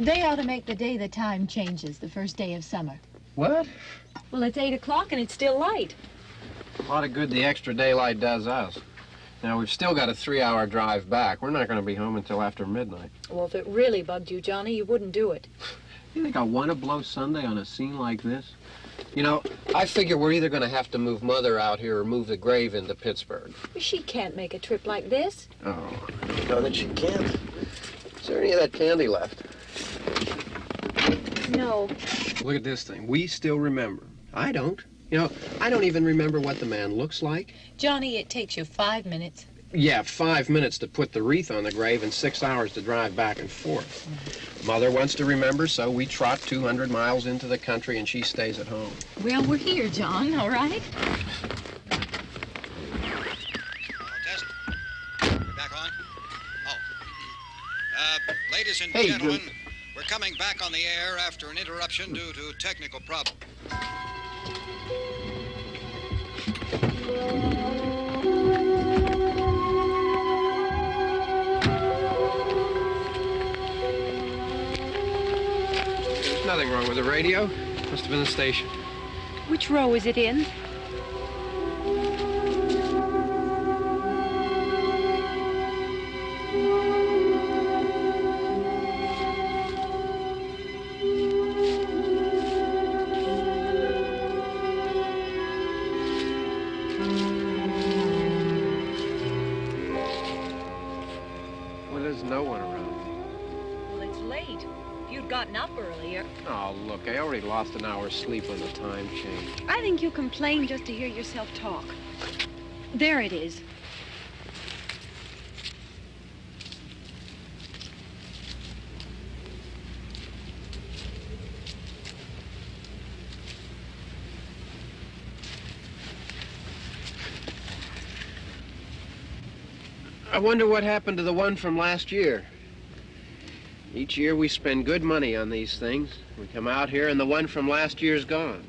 They ought to make the day the time changes, the first day of summer. What? Well, it's 8 o'clock and it's still light. A lot of good the extra daylight does us. Now, we've still got a 3-hour drive back. We're not going to be home until after midnight. Well, if it really bugged you, Johnny, you wouldn't do it. You think I want to blow Sunday on a scene like this? You know, I figure we're either going to have to move Mother out here or move the grave into Pittsburgh. She can't make a trip like this. Oh, you know that she can't. Is there any of that candy left? No. Look at this thing. We still remember. I don't. You know, I don't even remember what the man looks like. Johnny, it takes you 5 minutes. Yeah, 5 minutes to put the wreath on the grave and 6 hours to drive back and forth. Mother wants to remember, so we trot 200 miles into the country and she stays at home. Well, we're here, John, all right? Test. We're back on? Oh. Ladies and gentlemen, we're coming back on the air after an interruption due to technical problem. There's nothing wrong with the radio. Must have been the station. Which row is it in? Well, there's no one around. Well, it's late. If you'd gotten up earlier. Oh, look, I already lost an hour's sleep when the time changed. I think you complain just to hear yourself talk. There it is. I wonder what happened to the one from last year. Each year we spend good money on these things. We come out here and the one from last year's gone.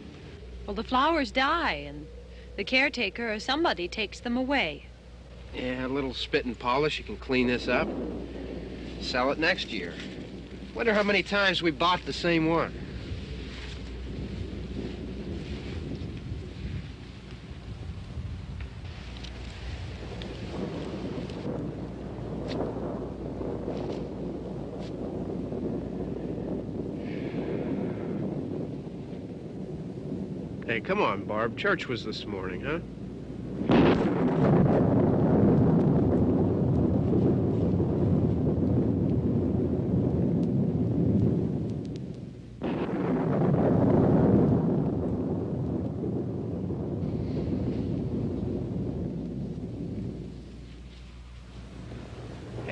Well, the flowers die, and the caretaker or somebody takes them away. Yeah, a little spit and polish, you can clean this up. Sell it next year. Wonder how many times we bought the same one. Hey, come on, Barb. Church was this morning, huh?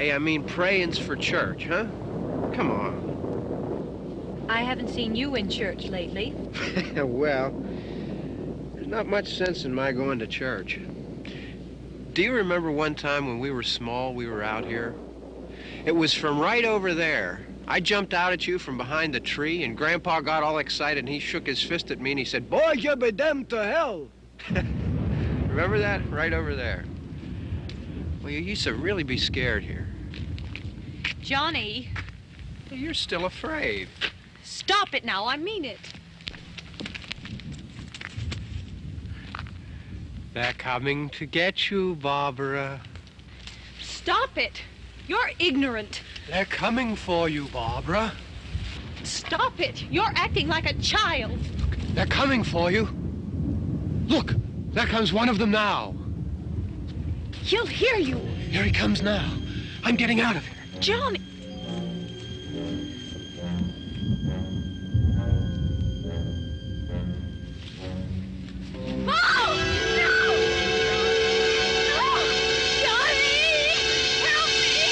Hey, I mean praying's for church, huh? Come on. I haven't seen you in church lately. Well, there's not much sense in my going to church. Do you remember one time when we were small, we were out here? It was from right over there. I jumped out at you from behind the tree, and Grandpa got all excited, and he shook his fist at me, and he said, "Boy, you be damned to hell." Remember that? Right over there. Well, you used to really be scared here. Johnny, You're still afraid. stop it now. I mean it. They're coming to get you, Barbara. Stop it. You're ignorant. They're coming for you, Barbara. Stop it. You're acting like a child. They're coming for you. Look, there comes one of them now. He'll hear you. Here he comes now. I'm getting out of here. Johnny. Oh! No! No! Johnny! Help me!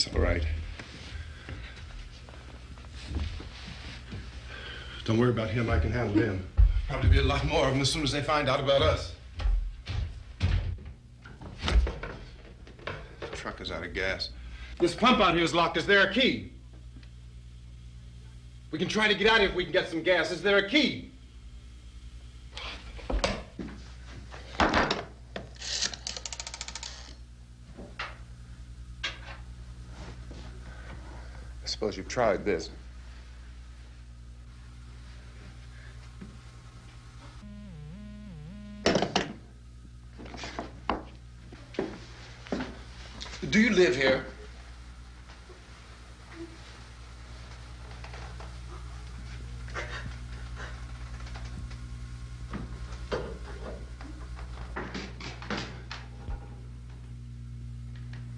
It's all right. Don't worry about him. I can handle him. Probably be a lot more of them as soon as they find out about us. The truck is out of gas. This pump out here is locked. Is there a key? We can try to get out here if we can get some gas. Is there a key? I suppose you've tried this. Do you live here?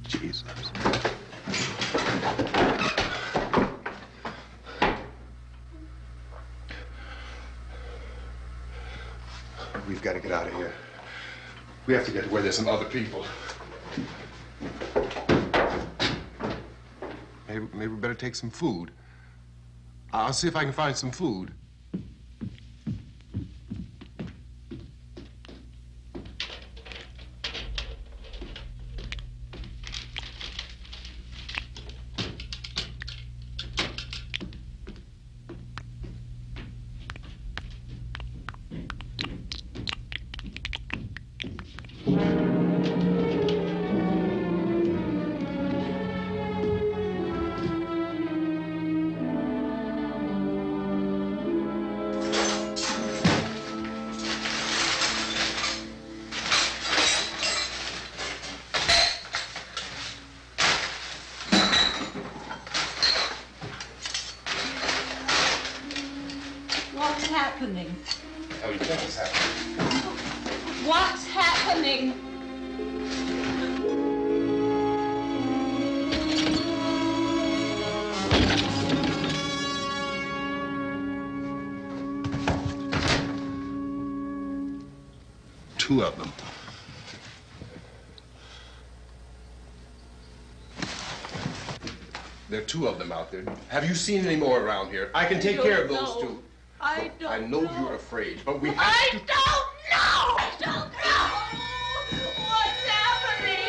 Jesus. We've got to get out of here. We have to get to where there's some other people. Maybe we better take some food. I'll see if I can find some food. What's happening? How do you think it's happening? What's happening? Two of them. There are two of them out there. Have you seen any more around here? I can take care of those two. I don't I know you're afraid, but we have I to... don't know! I don't know! What's happening?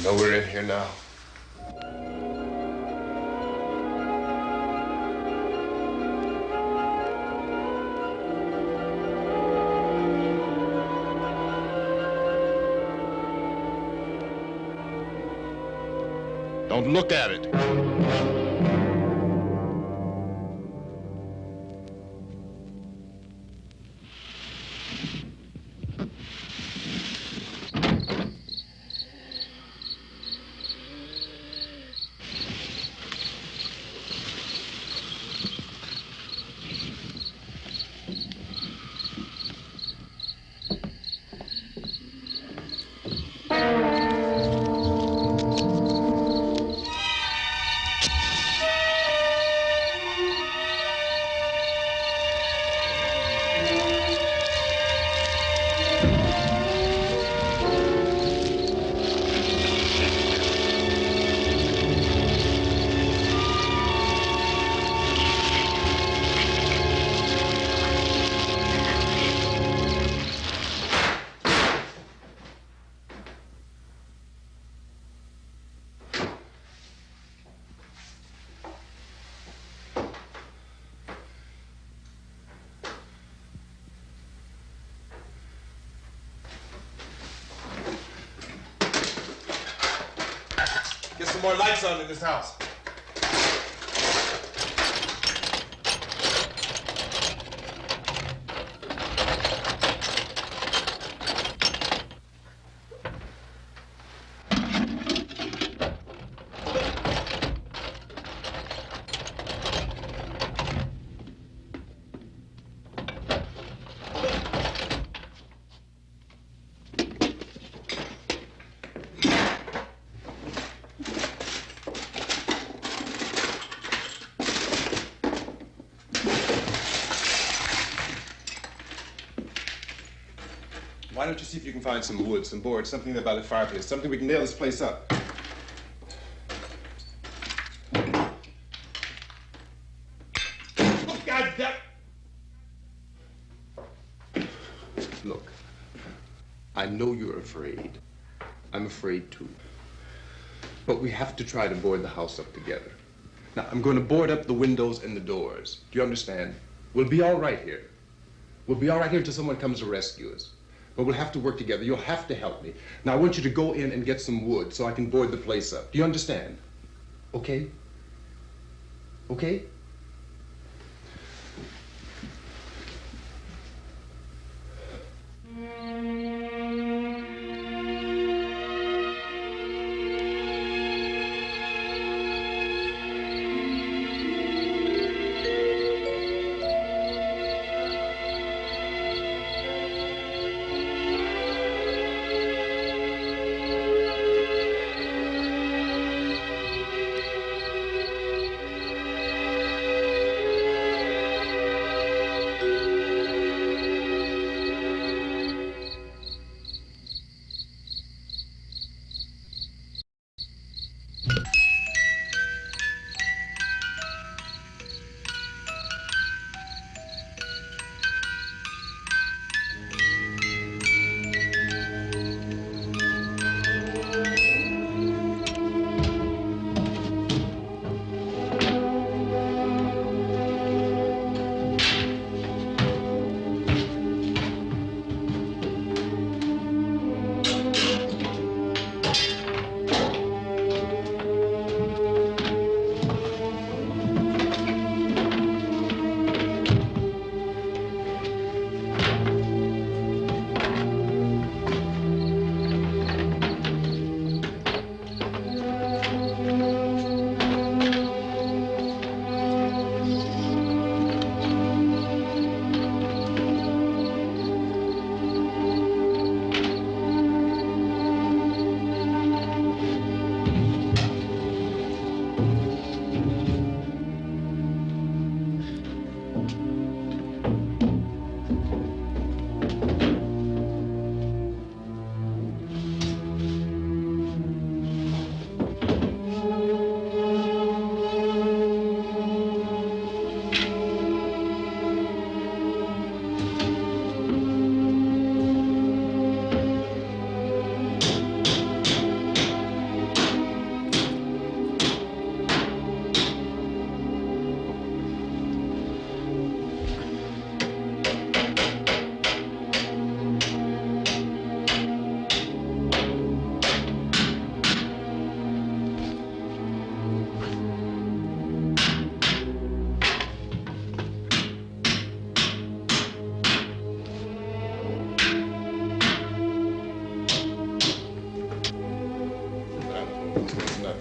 know we're in here now. Don't look at it. Get some more lights on in this house. Why don't you see if you can find some wood, some boards, something there by the fireplace, something we can nail this place up. Oh, God damn! Look, I know you're afraid. I'm afraid too. But we have to try to board the house up together. Now, I'm going to board up the windows and the doors. Do you understand? We'll be all right here. We'll be all right here until someone comes to rescue us. But we'll have to work together. You'll have to help me. Now, I want you to go in and get some wood so I can board the place up. Do you understand? Okay? Okay?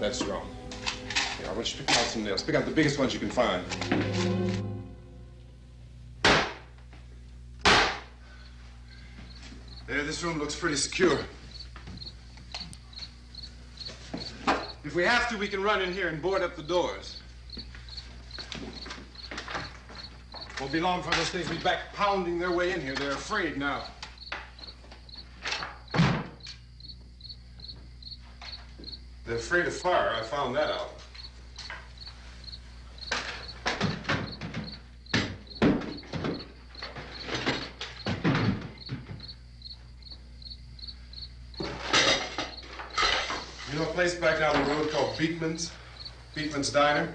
That's wrong. Here, I want you to pick out some nails. Pick out the biggest ones you can find. There, this room looks pretty secure. If we have to, we can run in here and board up the doors. Won't be long before those things will be back pounding their way in here. They're afraid now. They're afraid of fire. I found that out. You know a place back down the road called Beekman's? Beekman's Diner?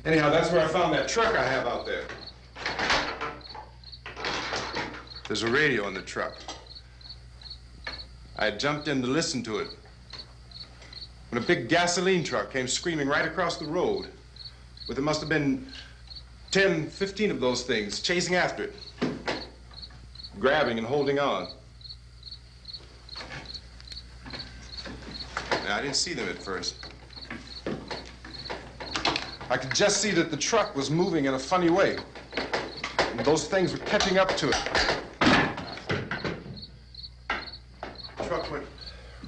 Anyhow, that's where I found that truck I have out there. There's a radio in the truck. I had jumped in to listen to it when a big gasoline truck came screaming right across the road with there must have been 10, 15 of those things chasing after it, grabbing and holding on. Now, I didn't see them at first. I could just see that the truck was moving in a funny way, and those things were catching up to it. The truck went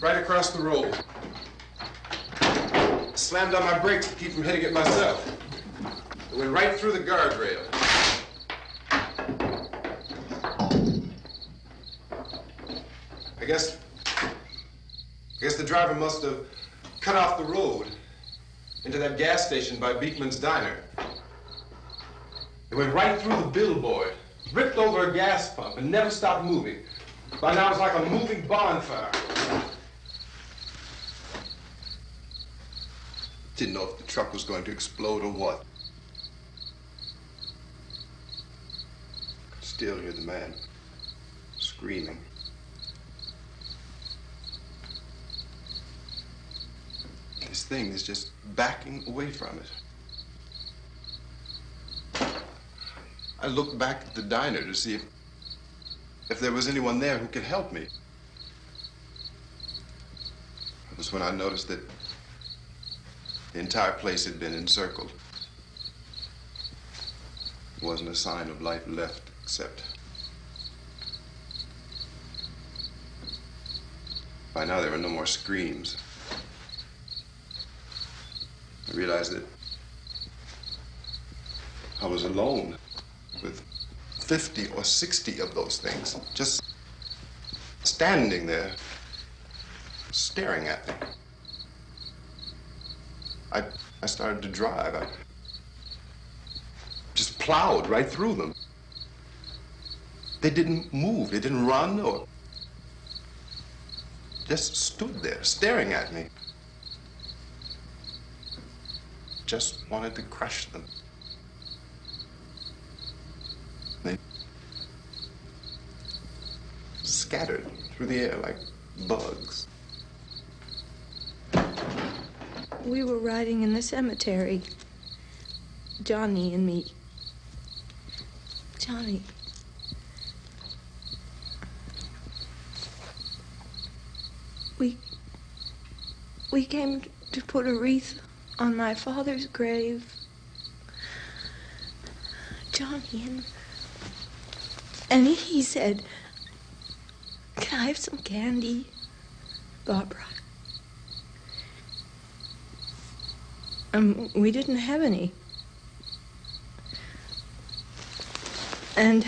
right across the road. Slammed on my brakes to keep from hitting it myself. It went right through the guardrail. I guess the driver must have cut off the road into that gas station by Beekman's Diner. It went right through the billboard, ripped over a gas pump, and never stopped moving. By now, it was like a moving bonfire. Didn't know if the truck was going to explode or what. Could still hear the man screaming. This thing is just backing away from it. I looked back at the diner to see if there was anyone there who could help me. It was when I noticed that the entire place had been encircled. There wasn't a sign of life left except by now there were no more screams. I realized that I was alone with 50 or 60 of those things, just standing there, staring at me. I started to drive. I just plowed right through them. They didn't move, they didn't run or just stood there, staring at me. Just wanted to crush them. They scattered through the air like bugs. We were riding in the cemetery, Johnny and me. Johnny. We came to put a wreath on my father's grave. Johnny, and he said, "Can I have some candy, Barbara?" We didn't have any. And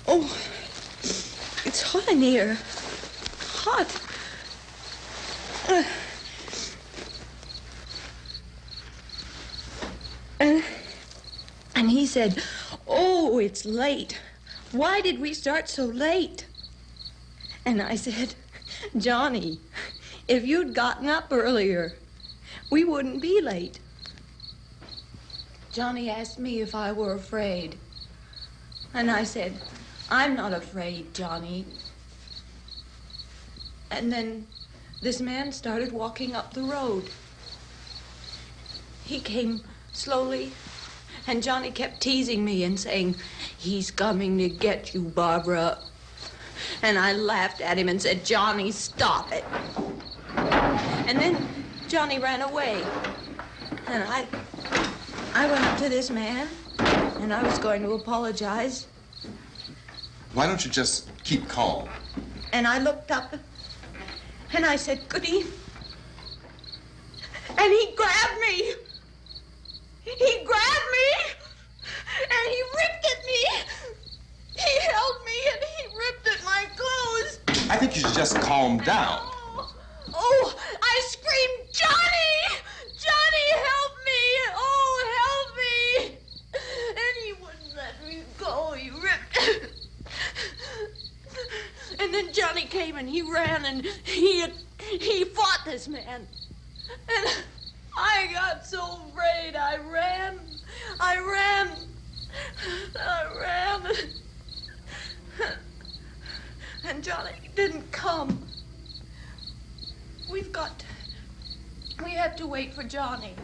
oh, it's hot in here. Hot. And he said, "Oh, it's late. Why did we start so late?" And I said, "Johnny, if you'd gotten up earlier, we wouldn't be late." Johnny asked me if I were afraid. And I said, "I'm not afraid, Johnny." And then this man started walking up the road. He came slowly And Johnny kept teasing me and saying, "He's coming to get you, Barbara." And I laughed at him and said, "Johnny, stop it." And then Johnny ran away. And I went up to this man, and I was going to apologize. Why don't you just keep calm? And I looked up, and I said, "Good evening." And he grabbed me. He grabbed me, and he ripped at me. He held me, and he ripped at my clothes. I think you should just calm down. Oh, I screamed, "Johnny! Johnny, help me! Oh, help me!" And he wouldn't let me go. He ripped. And then Johnny came and he ran and he fought this man. And I got so afraid. I ran. And Johnny didn't come. We have to wait for Johnny.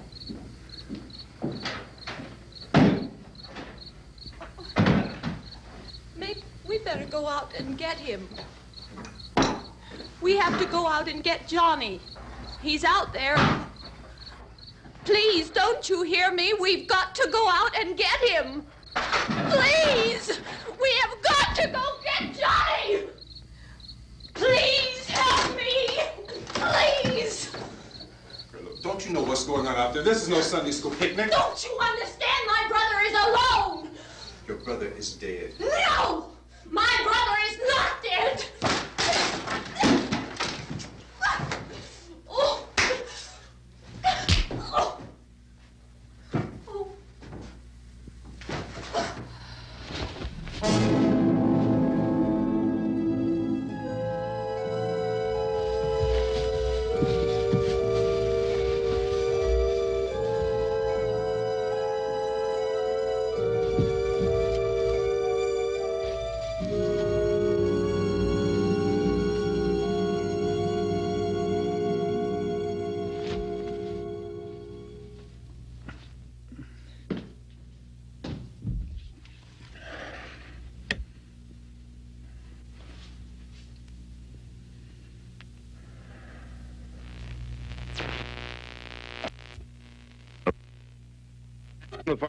Maybe we better go out and get him. We have to go out and get Johnny. He's out there. Please, don't you hear me? We've got to go out and get him. Please! We have got to go get Johnny! Please help me! Please! Look, don't you know what's going on out there? This is no Sunday school picnic. Don't you understand? My brother is alone! Your brother is dead. No! My brother is not dead! Oh. Oh. Oh.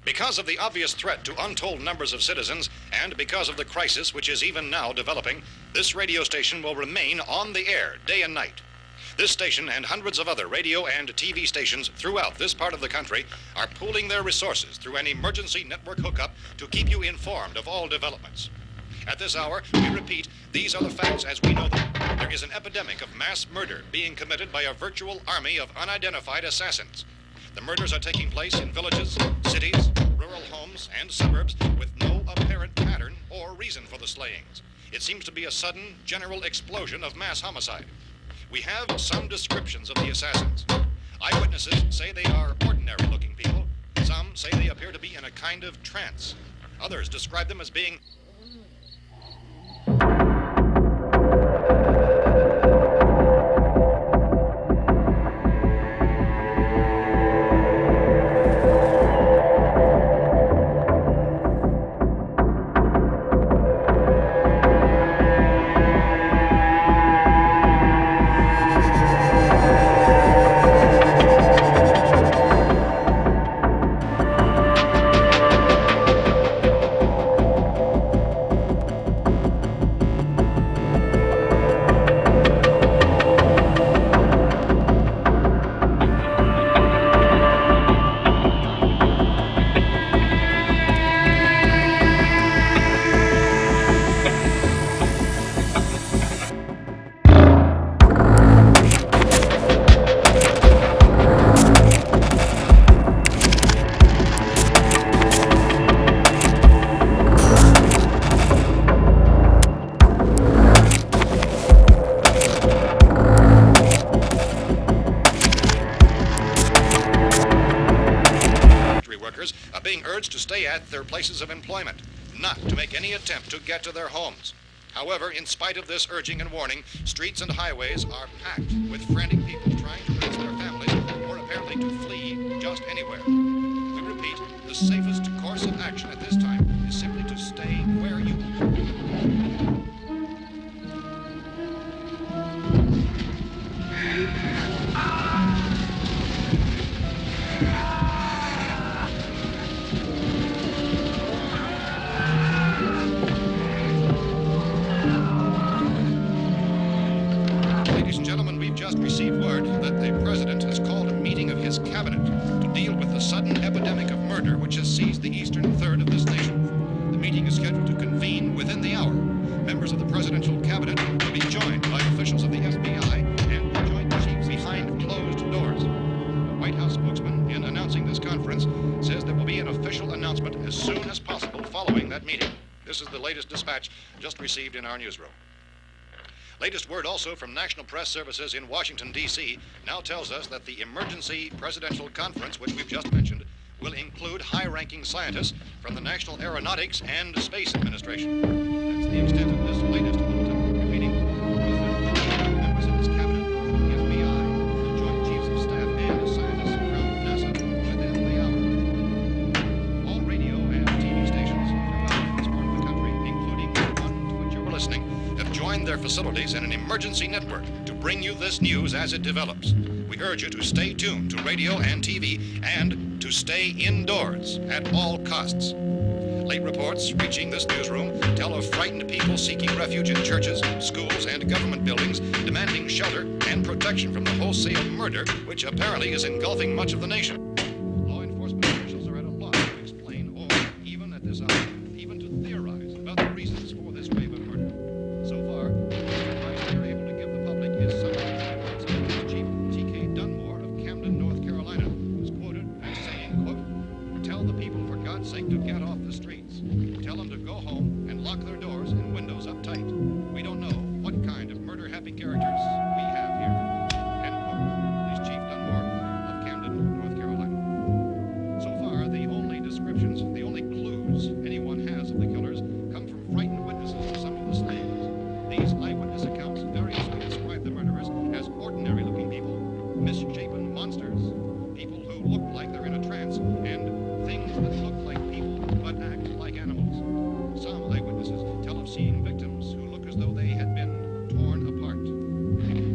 Because of the obvious threat to untold numbers of citizens, and because of the crisis which is even now developing, this radio station will remain on the air day and night. This station and hundreds of other radio and TV stations throughout this part of the country are pooling their resources through an emergency network hookup to keep you informed of all developments. At this hour, we repeat, these are the facts as we know them. There is an epidemic of mass murder being committed by a virtual army of unidentified assassins. The murders are taking place in villages, cities, rural homes, and suburbs with no apparent pattern or reason for the slayings. It seems to be a sudden, general explosion of mass homicide. We have some descriptions of the assassins. Eyewitnesses say they are ordinary-looking people. Some say they appear to be in a kind of trance. Others describe them as being to stay at their places of employment, not to make any attempt to get to their homes. However, in spite of this urging and warning, streets and highways are packed with frantic people trying to reach their families or apparently to flee just anywhere. We repeat, the safest course that the president has called a meeting of his cabinet to deal with the sudden epidemic of murder which has seized the eastern third of this nation. The meeting is scheduled to convene within the hour. Members of the presidential cabinet will be joined by officials of the FBI and joint chiefs behind closed doors. The White House spokesman, in announcing this conference, says there will be an official announcement as soon as possible following that meeting. This is the latest dispatch just received in our newsroom. Latest word also from National Press Services in Washington, D.C. now tells us that the emergency presidential conference, which we've just mentioned, will include high-ranking scientists from the National Aeronautics and Space Administration. That's the extent of this latest bulletin. Repeating, members of his cabinet, the FBI, the Joint Chiefs of Staff, and scientists from NASA within the hour. All radio and TV stations throughout this part of the country, including the one to which you're listening, have joined their facilities in an emergency network to bring you this news as it develops. We urge you to stay tuned to radio and TV and to stay indoors at all costs. Late reports reaching this newsroom tell of frightened people seeking refuge in churches, schools, and government buildings, demanding shelter and protection from the wholesale murder which apparently is engulfing much of the nation. Law enforcement officials are at a loss to explain or, even at this hour, even to theorize about the reasons for this wave of murder. So far, the advice they're able to give the public is summary reports of Police Chief T.K. Dunmore of Camden, North Carolina, who's quoted as saying, quote, "Tell the people for God's sake to get off the streets. Tell them to go home and lock their doors and windows up tight. We don't know what kind of murder-happy characters we have here." End quote. Police Chief Dunmore of Camden, North Carolina. So far, the only descriptions, the only clues anyone has of the killers come from frightened witnesses of some of the slayings. These eyewitness accounts variously describe the murderers as ordinary-looking people, misshapen monsters, people who look like they're in a trance, and things that look like people but act like animals. Some eyewitnesses tell of seeing victims who look as though they had been torn apart.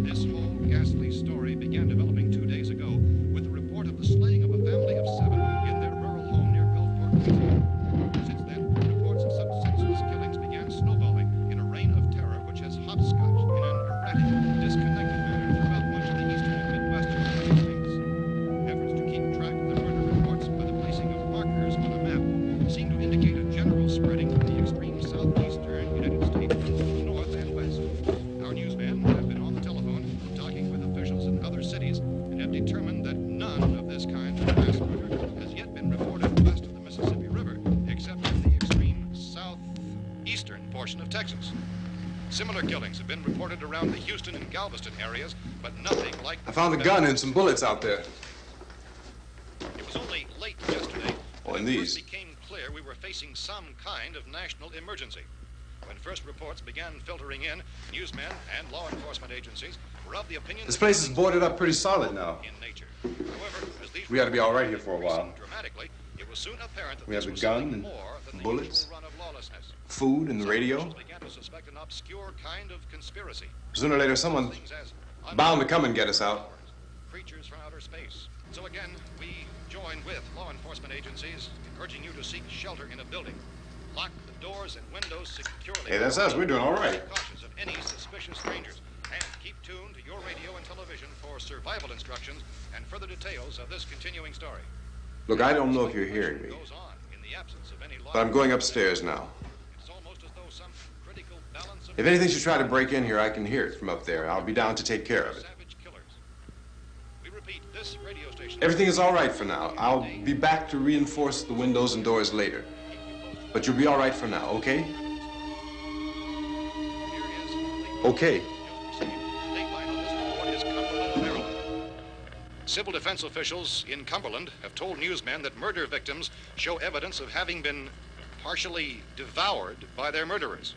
This whole ghastly story began developing 2 days ago with the report of the slaying of a family of 7 in their rural home near Gulfport, Louisiana. Since then, reports of such senseless killings began snowballing in a reign of terror which has hopscotched in an erratic, disconnected manner throughout much of the eastern and midwestern United States. Efforts to keep track of the murder reports by the placing of markers on a map seem to indicate a general spreading from the extreme southeastern United States to the north and west. Our newsmen have been on the telephone talking with officials in other cities and have determined that none of this kind of mass murder has yet been reported west of the Mississippi River, except in the extreme southeastern portion of Texas. Similar killings have been reported around the Houston and Galveston areas, but nothing like... I found a gun and some bullets out there. It was only late yesterday Oh, that and it these. first became clear we were facing some kind of national emergency. When first reports began filtering in, newsmen and law enforcement agencies were of the opinion This that place is things boarded were up pretty solid now. in nature. However, as these We ought to be all right here reports for a while. increased dramatically, it was soon apparent that We this have a was gun something and more than the bullets. usual run of lawlessness. Food and the Some radio. officials began to suspect an obscure kind of conspiracy. Sooner or later, someone's Things as bound to come and get us out. creatures from outer space. So again, we join with law enforcement agencies in urging you to seek shelter in a building. Lock the doors and windows securely. Hey, that's us. We're doing all right. Be cautious of any suspicious strangers. And keep tuned to your radio and television for survival instructions and further details of this continuing story. Look, I don't know if you're hearing me, Goes on in the absence of any law. but I'm going upstairs now. It's almost as though some critical balance of If anything should try to break in here, I can hear it from up there. I'll be down to take care of it. savage killers. We repeat, this radio station. Everything is all right for now. I'll be back to reinforce the windows and doors later. But you'll be all right for now, okay? Okay. Dateline on this report is Cumberland, Maryland. Civil defense officials in Cumberland have told newsmen that murder victims show evidence of having been partially devoured by their murderers.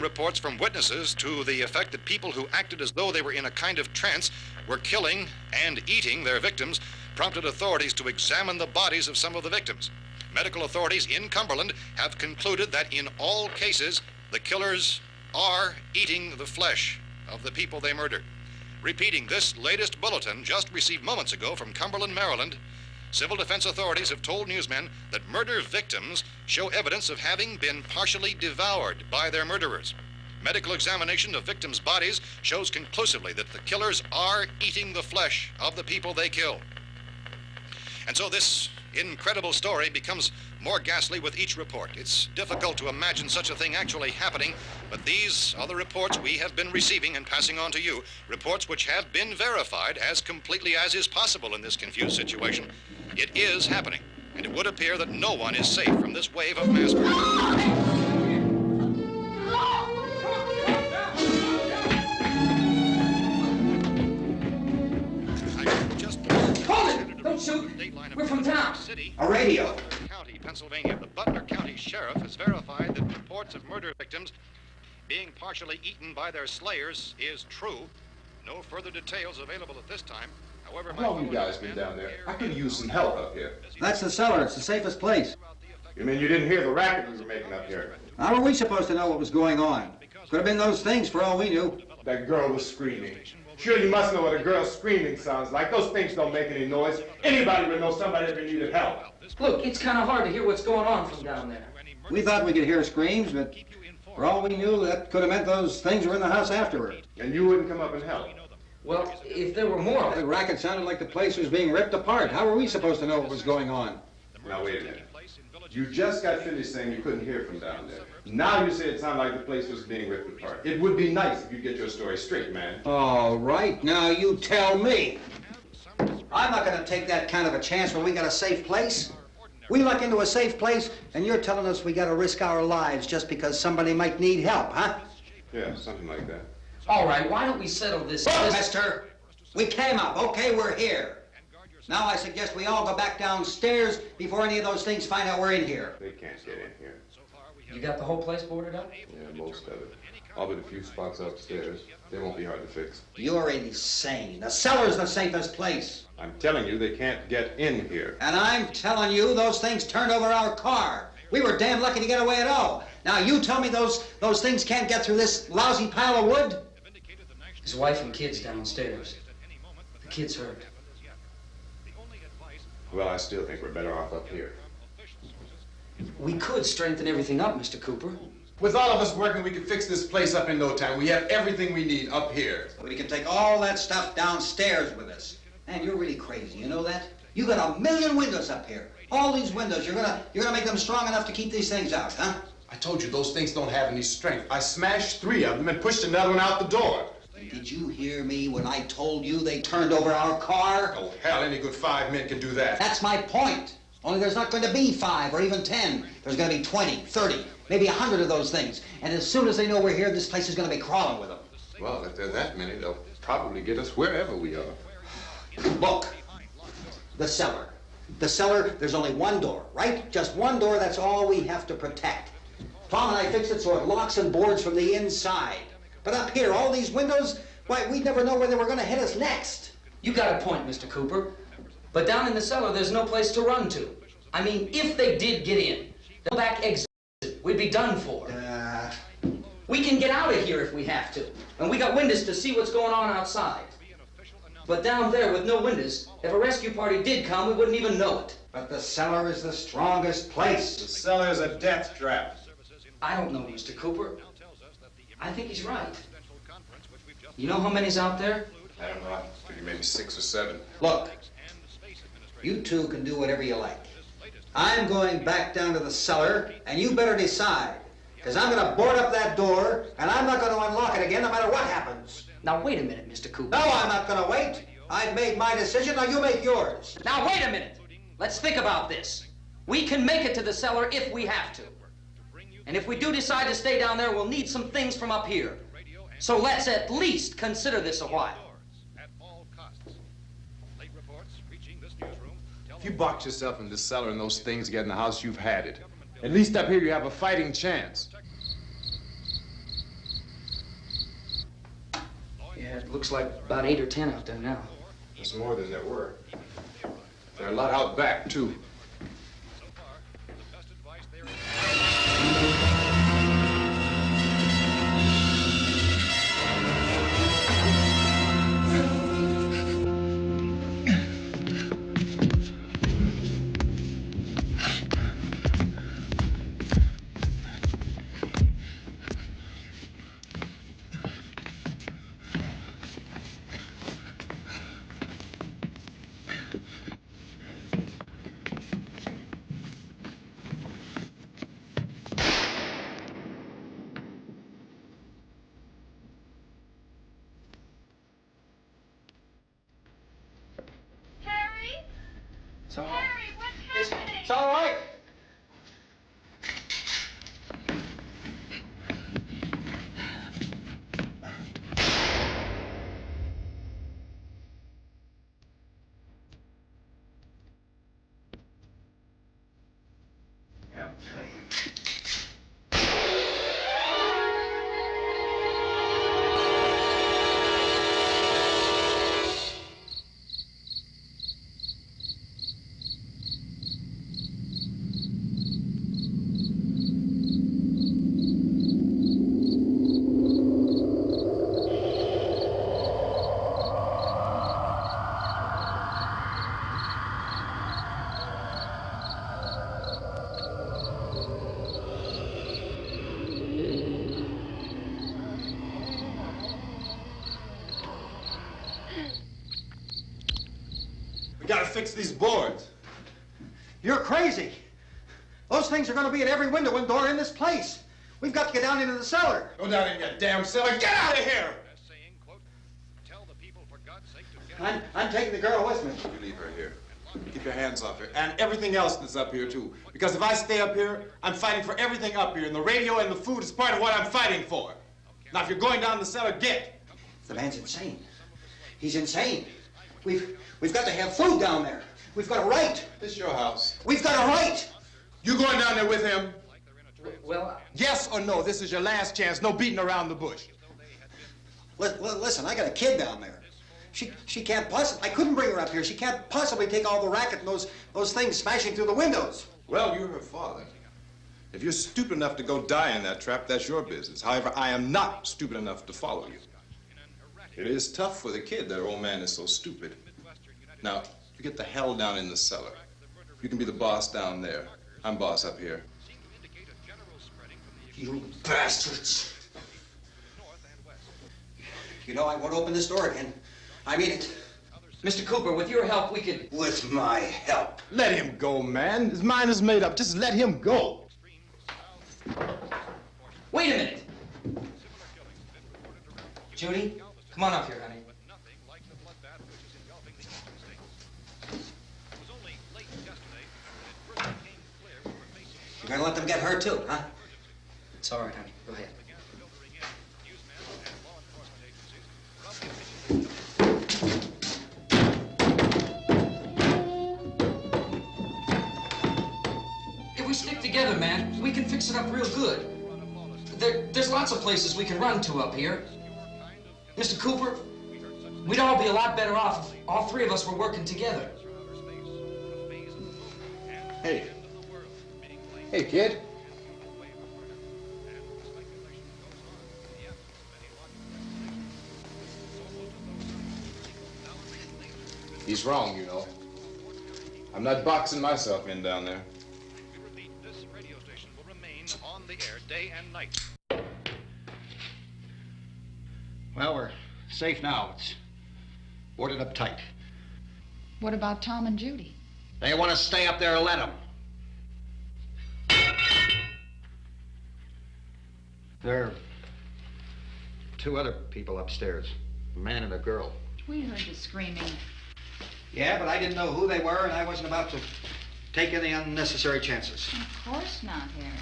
reports from witnesses to the effect that people who acted as though they were in a kind of trance were killing and eating their victims prompted authorities to examine the bodies of some of the victims. Medical authorities in Cumberland have concluded that in all cases, the killers are eating the flesh of the people they murdered. Repeating this latest bulletin just received moments ago from Cumberland, Maryland, civil defense authorities have told newsmen that murder victims show evidence of having been partially devoured by their murderers. Medical examination of victims' bodies shows conclusively that the killers are eating the flesh of the people they kill. And so this incredible story becomes more ghastly with each report. It's difficult to imagine such a thing actually happening, but these are the reports we have been receiving and passing on to you, reports which have been verified as completely as is possible in this confused situation. It is happening, and it would appear that no one is safe from this wave of mass murder. Don't shoot. We're from town. A radio. County, Pennsylvania. The Butler County Sheriff has verified that reports of murder victims being partially eaten by their slayers is true. No further details available at this time. However, How long have you guys been down there? I could use some help up here. That's the cellar. It's the safest place. You mean you didn't hear the racket we were making up here? How were we supposed to know what was going on? Could have been those things for all we knew. That girl was screaming. Sure, you must know what a girl screaming sounds like. Those things don't make any noise. Anybody would know somebody ever needed help. Look, it's kind of hard to hear what's going on from down there. We thought we could hear screams, but for all we knew, that could have meant those things were in the house afterward. And you wouldn't come up and help? Well, if there were more... The racket sounded like the place was being ripped apart. How were we supposed to know what was going on? Now, wait a minute. You just got finished saying you couldn't hear from down there. Now you say it sounded like the place was being ripped apart. It would be nice if you get your story straight, man. All right, now you tell me. I'm not going to take that kind of a chance when we got a safe place. We luck into a safe place, and you're telling us we got to risk our lives just because somebody might need help, huh? Yeah, something like that. All right, why don't we settle this... Look, mister, we came up. Okay, we're here. Now I suggest we all go back downstairs before any of those things find out we're in here. They can't get in here. You got the whole place boarded up? Yeah, most of it. All but a few spots upstairs. They won't be hard to fix. You're insane. The cellar's the safest place. I'm telling you, they can't get in here. And I'm telling you, those things turned over our car. We were damn lucky to get away at all. Now you tell me those things can't get through this lousy pile of wood? His wife and kids downstairs. The kid's hurt. Well, I still think we're better off up here. We could strengthen everything up, Mr. Cooper. With all of us working, we could fix this place up in no time. We have everything we need up here. We can take all that stuff downstairs with us. Man, you're really crazy, you know that? You got 1,000,000 windows up here. All these windows, you're gonna make them strong enough to keep these things out, huh? I told you, those things don't have any strength. I smashed 3 of them and pushed another one out the door. Did you hear me when I told you they turned over our car? Oh, hell, any good 5 men can do that. That's my point. Only there's not going to be 5 or even 10. There's going to be 20, 30, maybe 100 of those things. And as soon as they know we're here, this place is going to be crawling with them. Well, if there are that many, they'll probably get us wherever we are. Look, the cellar. The cellar, there's only one door, right? Just one door, that's all we have to protect. Tom and I fixed it so it locks and boards from the inside. But up here, all these windows, why, we'd never know where they were going to hit us next. You got a point, Mr. Cooper. But down in the cellar, there's no place to run to. I mean, if they did get in, the back exit, we'd be done for. We can get out of here if we have to. And we got windows to see what's going on outside. But down there with no windows, if a rescue party did come, we wouldn't even know it. But the cellar is the strongest place. The cellar is a death trap. I don't know, Mr. Cooper. I think he's right. You know how many's out there? I don't know. I figure maybe 6 or 7. Look, you two can do whatever you like. I'm going back down to the cellar, and you better decide. Because I'm going to board up that door, and I'm not going to unlock it again no matter what happens. Now, wait a minute, Mr. Cooper. No, I'm not going to wait. I've made my decision, now you make yours. Now, wait a minute. Let's think about this. We can make it to the cellar if we have to. And if we do decide to stay down there, we'll need some things from up here. So let's at least consider this a while. If you box yourself in this cellar and those things get in the house, you've had it. At least up here, you have a fighting chance. Yeah, it looks like about 8 or 10 out there now. There's more than there were. There are a lot out back, too. It's all right. Harry, what's happening? It's all right. We gotta fix these boards. You're crazy. Those things are going to be at every window and door in this place. We've got to get down into the cellar. Go down in your damn cellar. Get out of here! I'm taking the girl with me. You leave her here. Keep your hands off her. And everything else that's up here, too. Because if I stay up here, I'm fighting for everything up here. And the radio and the food is part of what I'm fighting for. Now, if you're going down the cellar, get. The man's insane. He's insane. We've got to have food down there. We've got a right. This is your house. We've got a right. You going down there with him? Well, Yes or no? This is your last chance. No beating around the bush. Listen, I got a kid down there. She can't possibly, I couldn't bring her up here. She can't possibly take all the racket and those things smashing through the windows. Well, you're her father. If you're stupid enough to go die in that trap, that's your business. However, I am not stupid enough to follow you. It is tough for the kid that old man is so stupid. Now, you get the hell down in the cellar. You can be the boss down there. I'm boss up here. You bastards. You know, I won't open this door again. I mean it. Mr. Cooper, with your help, we could... With my help. Let him go, man. His mind is made up. Just let him go. Wait a minute. Judy, come on up here, honey. You're gonna let them get hurt too, huh? It's all right, honey. Go ahead. If we stick together, man, we can fix it up real good. There's lots of places we can run to up here. Mr. Cooper, we'd all be a lot better off if all three of us were working together. Hey. Hey, kid. He's wrong, you know. I'm not boxing myself in down there. This radio station will remain on the air day and night. Well, we're safe now. It's boarded up tight. What about Tom and Judy? They want to stay up there, let them. There are two other people upstairs, a man and a girl. We heard you screaming. Yeah, but I didn't know who they were, and I wasn't about to take any unnecessary chances. Of course not, Harry.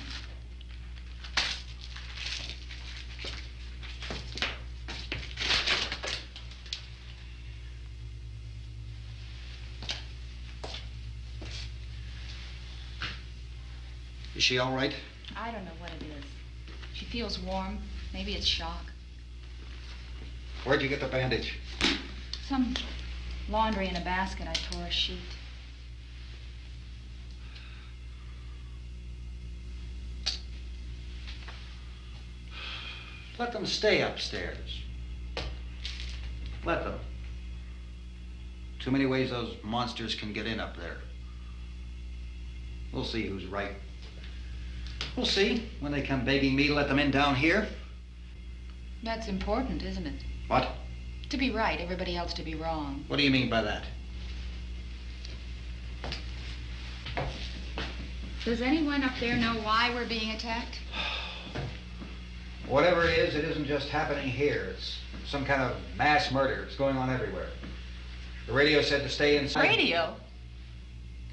Is she all right? I don't know what it is. She feels warm. Maybe it's shock. Where'd you get the bandage? Some laundry in a basket. I tore a sheet. Let them stay upstairs. Let them. Too many ways those monsters can get in up there. We'll see who's right. We'll see when they come begging me to let them in down here. That's important, isn't it? What? To be right, everybody else to be wrong. What do you mean by that? Does anyone up there know why we're being attacked? Whatever it isn't just happening here. It's some kind of mass murder. It's going on everywhere. The radio said to stay inside. Radio?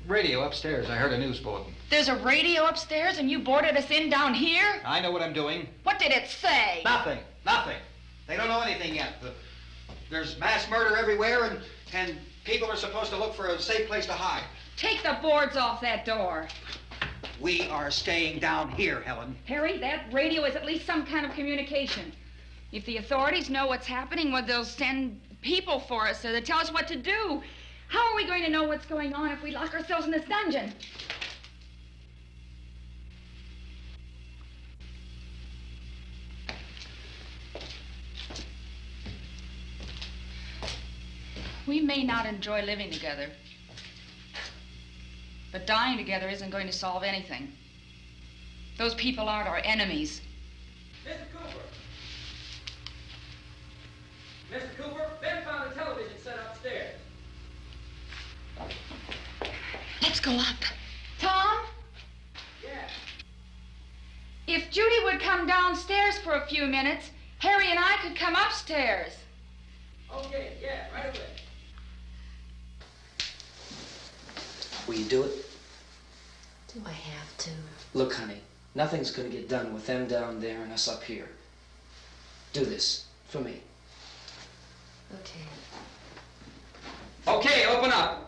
Radio upstairs. I heard a news bulletin. There's a radio upstairs and you boarded us in down here? I know what I'm doing. What did it say? Nothing. They don't know anything yet. There's mass murder everywhere, and people are supposed to look for a safe place to hide. Take the boards off that door. We are staying down here, Helen. Harry, that radio is at least some kind of communication. If the authorities know what's happening, well, they'll send people for us so they tell us what to do. How are we going to know what's going on if we lock ourselves in this dungeon? We may not enjoy living together, but dying together isn't going to solve anything. Those people aren't our enemies. Mr. Cooper! Mr. Cooper, Ben found a television set upstairs. Let's go up. Tom? Yeah. If Judy would come downstairs for a few minutes, Harry and I could come upstairs. Okay, yeah, right away. Will you do it? Do I have to? Look, honey, nothing's gonna get done with them down there and us up here. Do this for me. Okay. Okay, open up.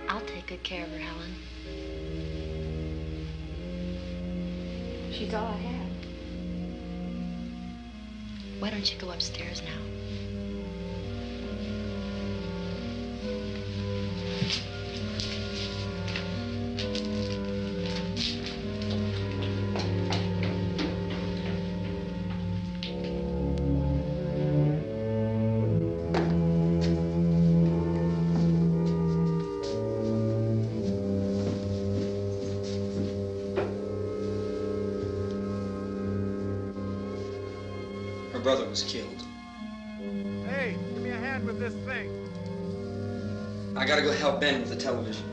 I'll take good care of her, Helen. She's all I have. Why don't you go upstairs now? Her brother was killed. Hey, give me a hand with this thing. I gotta go help Ben with the television.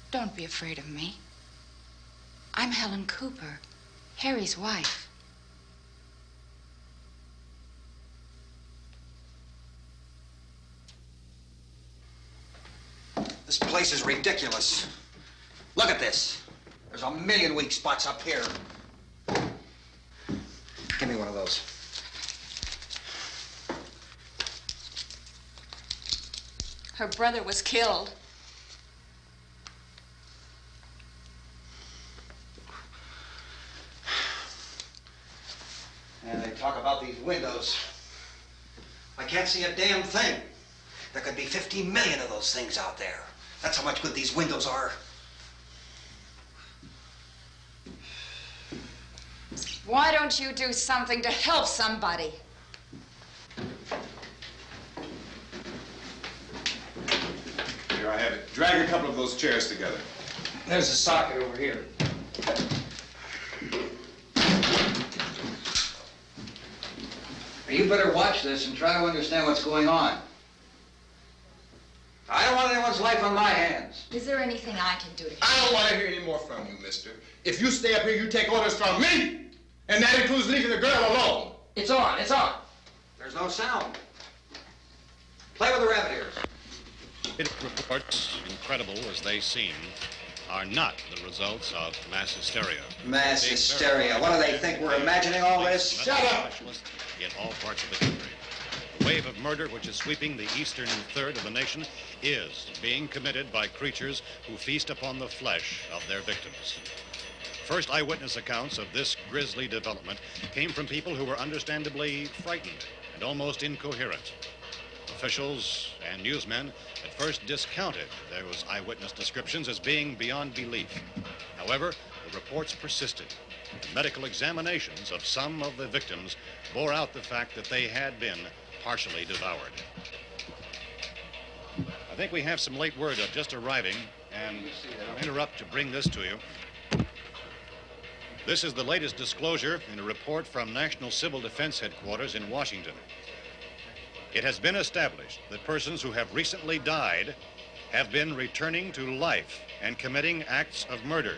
Don't be afraid of me. I'm Helen Cooper, Harry's wife. This place is ridiculous. Look at this. There's a million weak spots up here. Give me one of those. Her brother was killed. And they talk about these windows. I can't see a damn thing. There could be 50 million of those things out there. That's how much good these windows are. Why don't you do something to help somebody? Here, I have it. Drag a couple of those chairs together. There's a socket over here. You better watch this and try to understand what's going on. I don't want anyone's life on my hands. Is there anything I can do to help? I don't want to hear any more from you, mister. If you stay up here, you take orders from me. And that includes leaving the girl alone. It's on, it's on. There's no sound. Play with the rabbit ears. Reports, incredible as they seem, are not the results of mass hysteria. Mass hysteria. What do they think? We're imagining all this? Shut up! In all parts of the country. The wave of murder which is sweeping the eastern third of the nation is being committed by creatures who feast upon the flesh of their victims. First eyewitness accounts of this grisly development came from people who were understandably frightened and almost incoherent. Officials and newsmen at first discounted those eyewitness descriptions as being beyond belief. However, the reports persisted. The medical examinations of some of the victims bore out the fact that they had been partially devoured. I think we have some late word just arriving, and I'll interrupt to bring this to you. This is the latest disclosure in a report from National Civil Defense Headquarters in Washington. It has been established that persons who have recently died have been returning to life and committing acts of murder.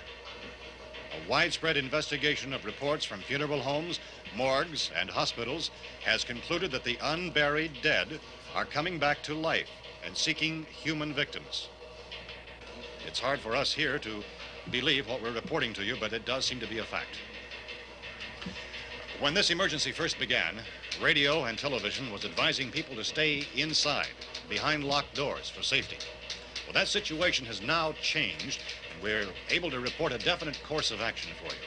A widespread investigation of reports from funeral homes, morgues, and hospitals has concluded that the unburied dead are coming back to life and seeking human victims. It's hard for us here to believe what we're reporting to you, but it does seem to be a fact. When this emergency first began, radio and television was advising people to stay inside, behind locked doors for safety. Well, that situation has now changed, and we're able to report a definite course of action for you.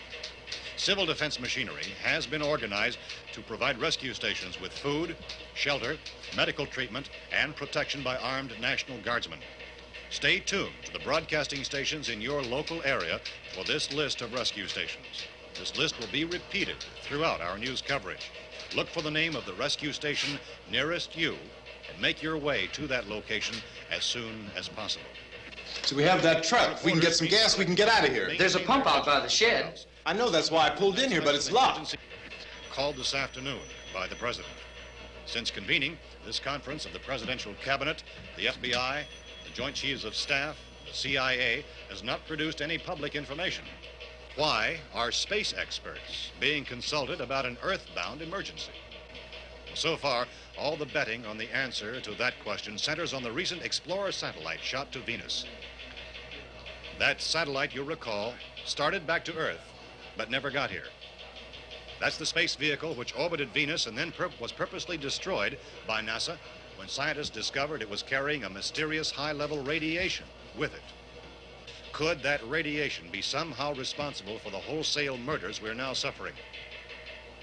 Civil defense machinery has been organized to provide rescue stations with food, shelter, medical treatment, and protection by armed National Guardsmen. Stay tuned to the broadcasting stations in your local area for this list of rescue stations. This list will be repeated throughout our news coverage. Look for the name of the rescue station nearest you and make your way to that location as soon as possible. So we have that truck. If we can get some gas, we can get out of here. There's a pump out by the shed. I know, that's why I pulled in here, but it's locked. Called this afternoon by the President. Since convening this conference of the Presidential Cabinet, the FBI, the Joint Chiefs of Staff, the CIA has not produced any public information. Why are space experts being consulted about an earthbound emergency? So far, all the betting on the answer to that question centers on the recent Explorer satellite shot to Venus. That satellite, you'll recall, started back to Earth, but never got here. That's the space vehicle which orbited Venus and then was purposely destroyed by NASA when scientists discovered it was carrying a mysterious high-level radiation with it. Could that radiation be somehow responsible for the wholesale murders we're now suffering?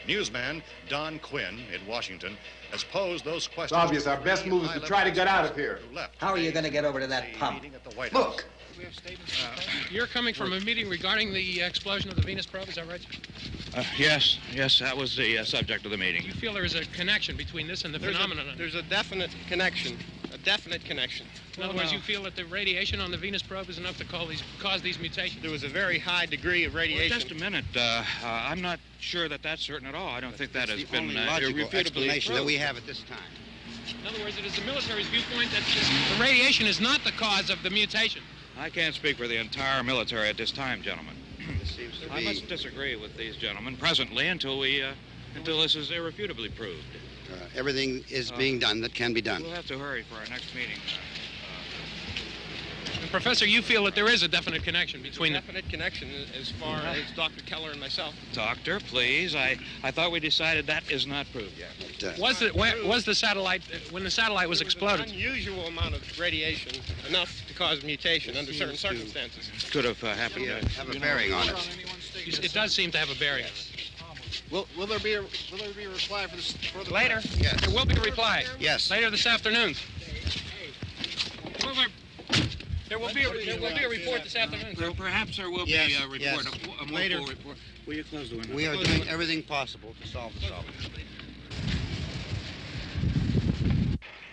Newsman Don Quinn in Washington has posed those questions. It's obvious our best move is to try to get out of here. How are you going to get over to that pump? Look! You're coming from a meeting regarding the explosion of the Venus probe, is that right? Yes, that was the subject of the meeting. You feel there is a connection between this and the phenomenon? There's a definite connection. In other words, you feel that the radiation on the Venus probe is enough to cause these mutations? There was a very high degree of radiation. Well, just a minute. I'm not sure that that's certain at all. I don't think that has been logical irrefutably explanation that proved. we have at this time. In other words, it is the military's viewpoint that the radiation is not the cause of the mutation. I can't speak for the entire military at this time, gentlemen. This seems to I must disagree with these gentlemen presently until this is irrefutably proved. Everything is being done that can be done. We'll have to hurry for our next meeting. Professor, you feel that there is a definite connection between There's a definite connection as far as Dr. Keller and myself. Doctor, please. I thought we decided that is not proved yet. Was the satellite, when the satellite was exploded? An unusual amount of radiation, enough to cause mutation under certain circumstances. Could have happened. Have a bearing on it. It does seem to have a bearing. Will there be a reply for the Later? Yes. There will be a reply. Yes. Later this afternoon. There will be a report this afternoon, sir. Well, perhaps there will be a report, yes. a more Later. full report. Will you close the window? We are doing everything possible to solve the problem.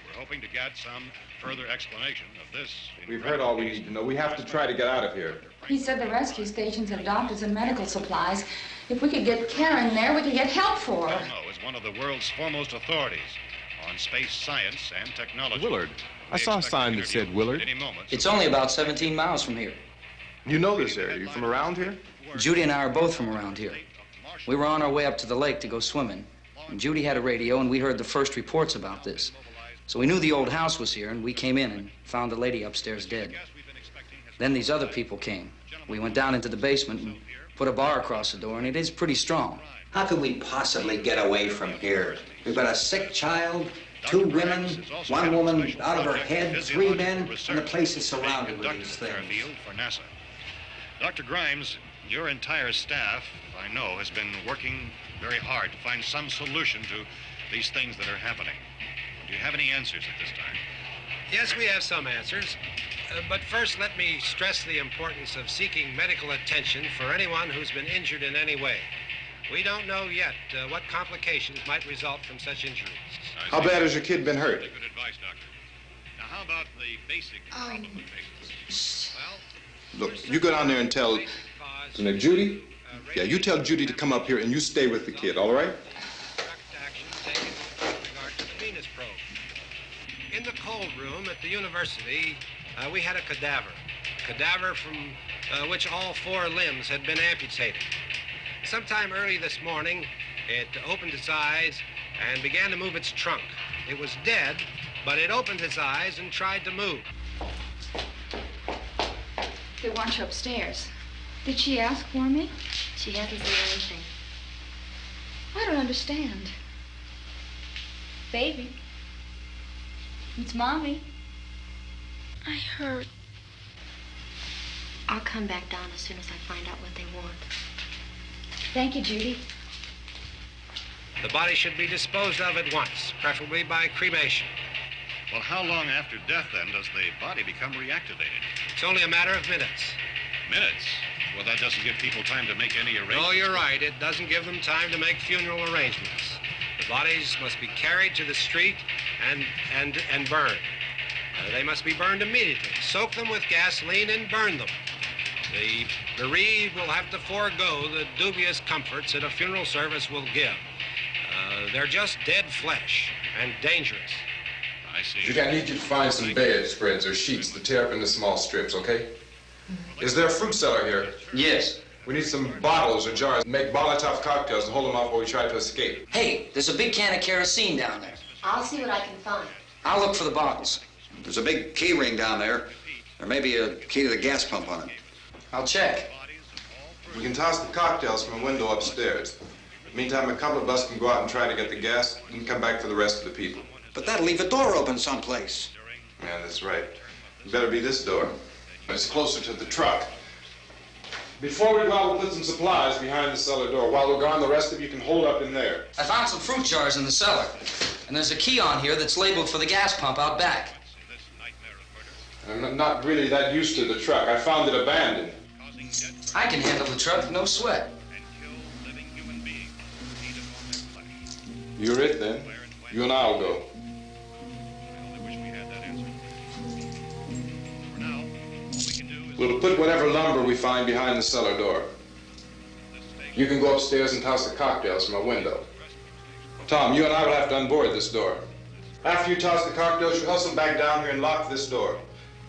We're hoping to get some further explanation of this. We've heard all we need to know. We have to try to get out of here. He said the rescue stations have doctors and medical supplies. If we could get care in there, we could get help for her. Romero is one of the world's foremost authorities on space science and technology. Willard. I saw a sign that said Willard. It's only about 17 miles from here. You know this area. You from around here? Judy and I are both from around here. We were on our way up to the lake to go swimming, and Judy had a radio, and we heard the first reports about this. So we knew the old house was here, and we came in and found the lady upstairs dead. Then these other people came. We went down into the basement and put a bar across the door, and it is pretty strong. How could we possibly get away from here? We've got a sick child, 2 women, 1 woman out of her head, 3 men, and the place is surrounded with these things. For NASA. Dr. Grimes, your entire staff, I know, has been working very hard to find some solution to these things that are happening. Do you have any answers at this time? Yes, we have some answers. But first, let me stress the importance of seeking medical attention for anyone who's been injured in any way. We don't know yet what complications might result from such injuries. How bad has your kid been hurt? Good advice, Doctor. Now, how about the basic problem with patients? Well, Look, you go down there and tell... Now, Judy? Yeah, you tell Judy to come up here and you stay with the kid, all right? In the cold room at the university, we had a cadaver from which all 4 limbs had been amputated. Sometime early this morning, it opened its eyes and began to move its trunk. It was dead, but it opened its eyes and tried to move. They want you upstairs. Did she ask for me? She hasn't said anything. I don't understand. Baby. It's Mommy. I heard. I'll come back down as soon as I find out what they want. Thank you, Judy. The body should be disposed of at once, preferably by cremation. well, how long after death, then, does the body become reactivated? It's only a matter of minutes. Minutes? Well, that doesn't give people time to make any arrangements. Oh, you're right. It doesn't give them time to make funeral arrangements. The bodies must be carried to the street and burned. They must be burned immediately. Soak them with gasoline and burn them. The bereaved will have to forego the dubious comforts that a funeral service will give. They're just dead flesh and dangerous. I see. Judy, I need you to find some bedspreads or sheets to tear up into small strips, okay? Is there a fruit cellar here? Yes. We need some bottles or jars to make Molotov cocktails and hold them off while we try to escape. Hey, there's a big can of kerosene down there. I'll see what I can find. I'll look for the bottles. There's a big key ring down there. There may be a key to the gas pump on it. I'll check. We can toss the cocktails from a window upstairs. Meantime, a couple of us can go out and try to get the gas and come back for the rest of the people. But that'll leave a door open someplace. Yeah, that's right. It better be this door. It's closer to the truck. Before we go out, we'll put some supplies behind the cellar door. While we're gone, the rest of you can hold up in there. I found some fruit jars in the cellar. And there's a key on here that's labeled for the gas pump out back. I'm not really that used to the truck. I found it abandoned. I can handle the truck, no sweat. You're it, then. You and I'll go. We'll put whatever lumber we find behind the cellar door. You can go upstairs and toss the cocktails from a window. Tom, you and I will have to unboard this door. After you toss the cocktails, you hustle back down here and lock this door.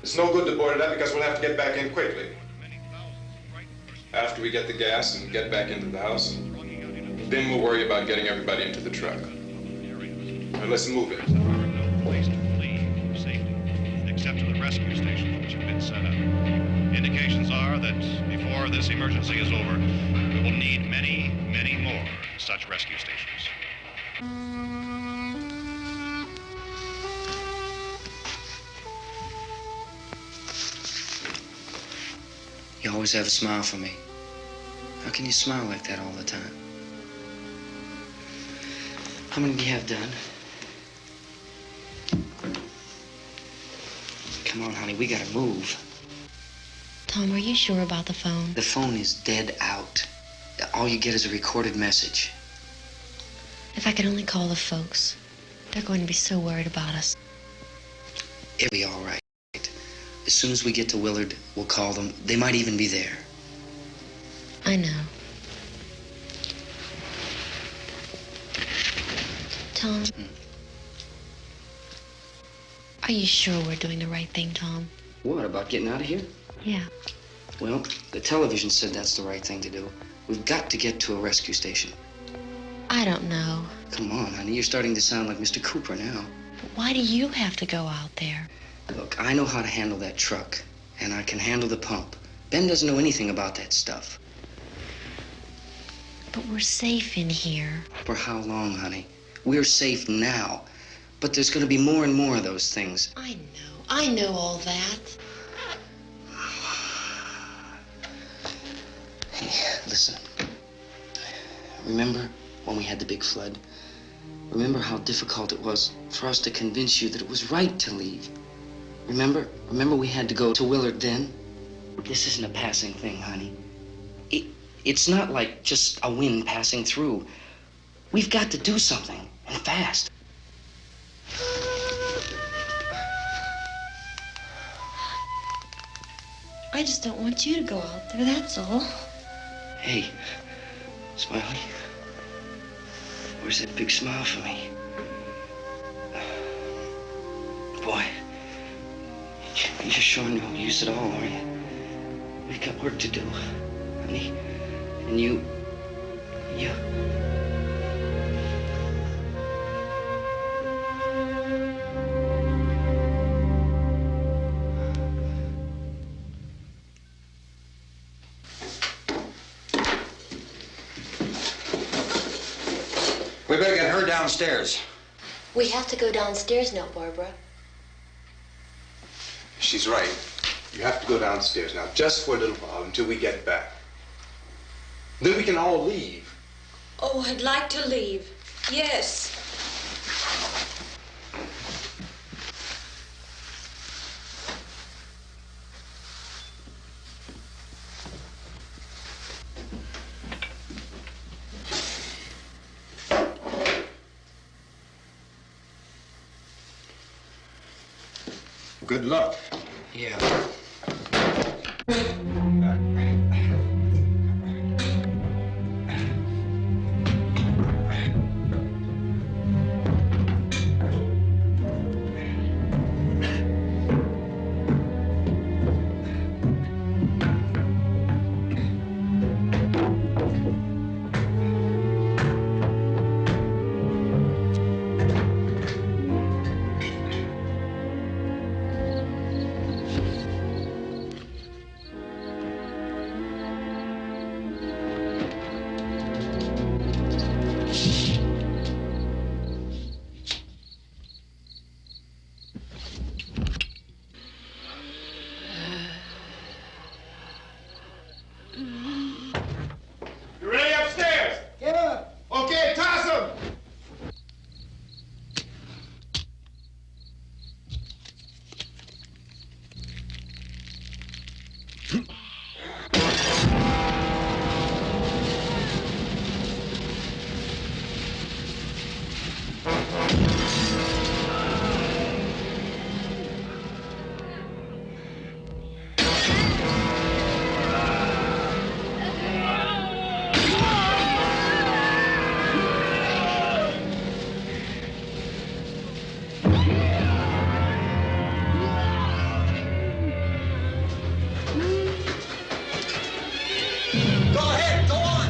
It's no good to board it up because we'll have to get back in quickly. After we get the gas and get back into the house, then we'll worry about getting everybody into the truck. Now let's move it. There are no place to flee for safety, except to the rescue stations which have been set up. Indications are that before this emergency is over, we will need many, many more such rescue stations. You always have a smile for me. How can you smile like that all the time? How many do you have done? Come on, honey, we gotta move. Tom, are you sure about the phone? The phone is dead out. All you get is a recorded message. If I could only call the folks. They're going to be so worried about us. It'll be all right. As soon as we get to Willard, we'll call them. They might even be there. I know. Tom? Are you sure we're doing the right thing, Tom? What, about getting out of here? Yeah. Well, the television said that's the right thing to do. We've got to get to a rescue station. I don't know. Come on, honey. You're starting to sound like Mr. Cooper now. But why do you have to go out there? Look, I know how to handle that truck, and I can handle the pump. Ben doesn't know anything about that stuff. But we're safe in here. For how long, honey? We're safe now. But there's going to be more and more of those things. I know all that. Hey, listen. Remember when we had the big flood? Remember how difficult it was for us to convince you that it was right to leave? Remember? Remember we had to go to Willard then? This isn't a passing thing, honey. It's not like just a wind passing through. We've got to do something, and fast. I just don't want you to go out there, that's all. Hey, Smiley. Where's that big smile for me? Boy, you're sure no use at all, are you? We've got work to do, honey. And you... We better get her downstairs. We have to go downstairs now, Barbara. She's right. You have to go downstairs now, just for a little while, until we get back. Then we can all leave. Oh, I'd like to leave. Yes. Good luck. Yeah. You ready upstairs? Yeah. Okay, toss him. Go ahead, go on.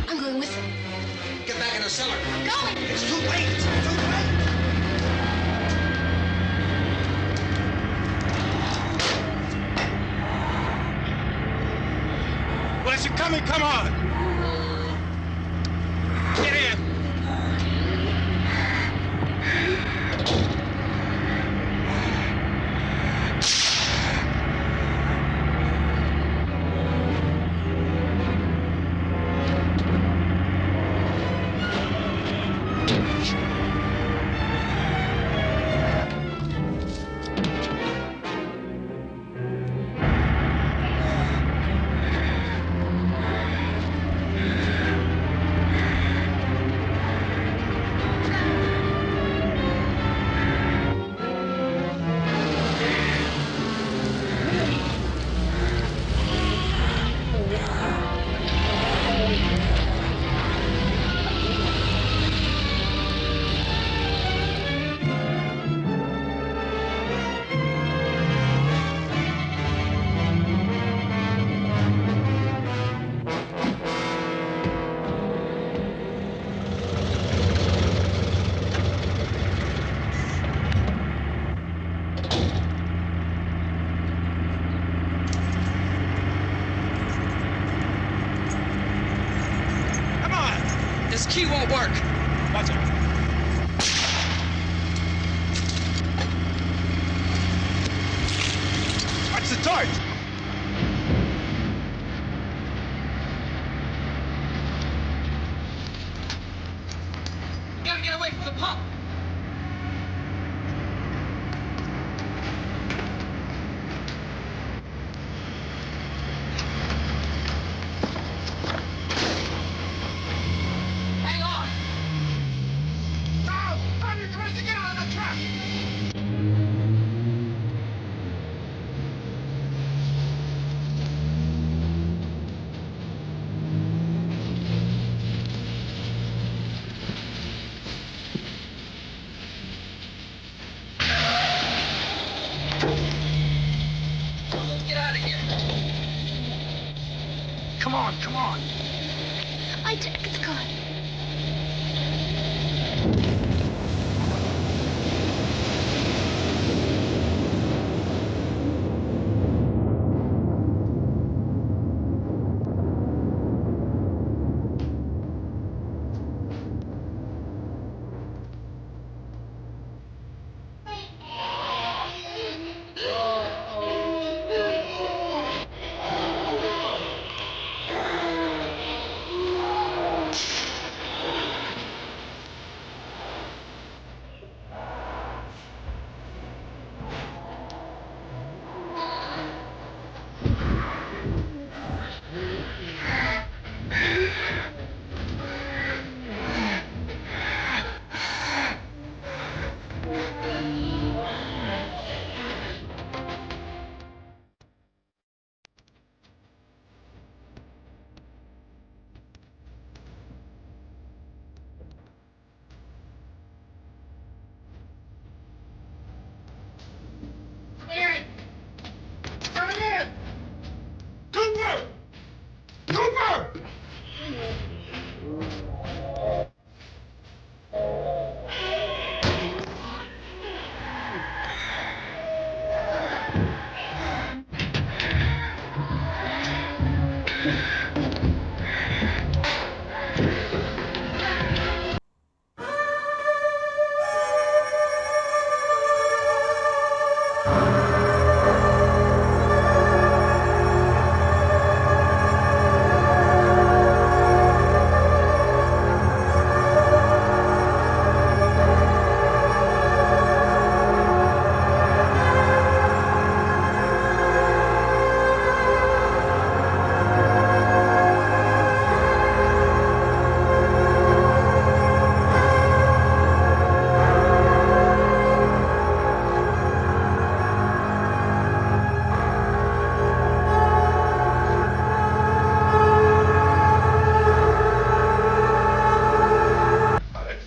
I'm going with him. Get back in the cellar. I'm going. It's too late. It's too late. Well, as you're coming, come on. Get in. key won't work. Watch it. Watch the torch. You gotta get away from the pump. Hang on. Now, I'm your commander. Get out of the trap. Let's get out of here. Come on, come on. My jacket's gone.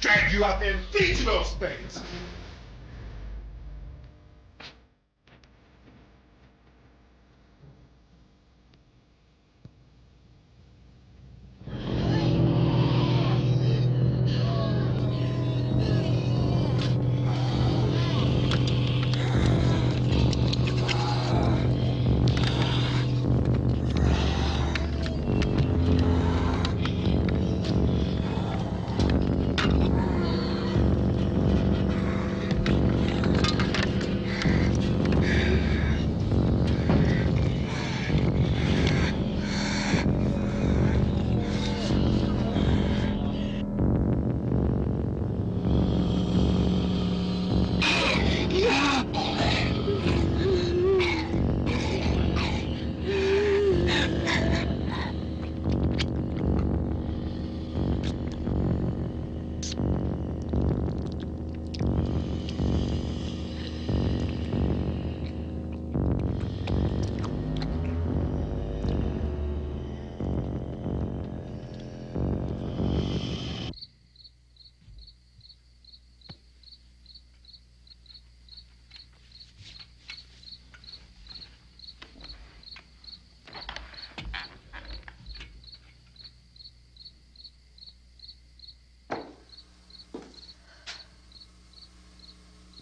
Drag you out there and feed you those things.